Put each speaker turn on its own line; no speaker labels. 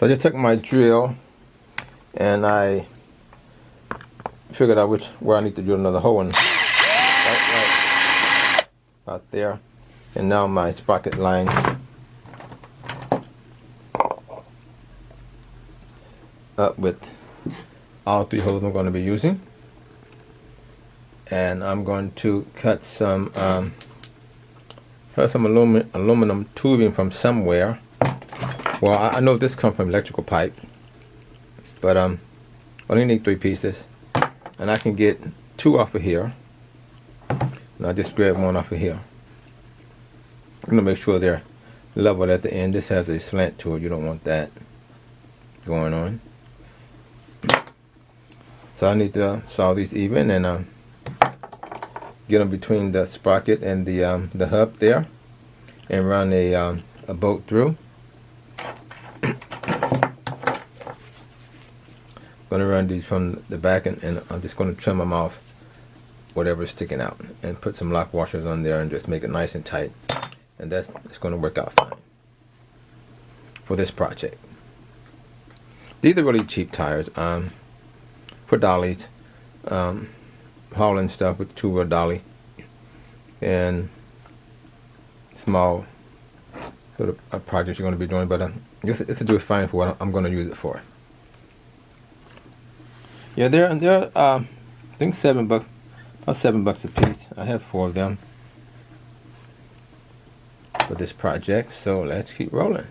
So I just took my drill and I figured out where I need to drill another hole in. Right about there. And now my sprocket lines up with all 3 holes I'm going to be using. And I'm going to cut some aluminum tubing from somewhere. Well, I know this comes from electrical pipe, but I only need 3 pieces, and I can get 2 off of here. And I just grab 1 off of here. I'm gonna make sure they're level at the end. This has a slant to it. You don't want that going on. So I need to saw these even and get them between the sprocket and the hub there, and run a bolt through. I'm going to run these from the back, and I'm just going to trim them off whatever's sticking out, and put some lock washers on there and just make it nice and tight, and it's going to work out fine for this project. These are really cheap tires for dollies, hauling stuff with 2-wheel dolly, and small sort of projects you're going to be doing, but this will do fine for what I'm going to use it for. Yeah, they're I think $7, about $7 a piece. I have 4 of them for this project, so let's keep rolling.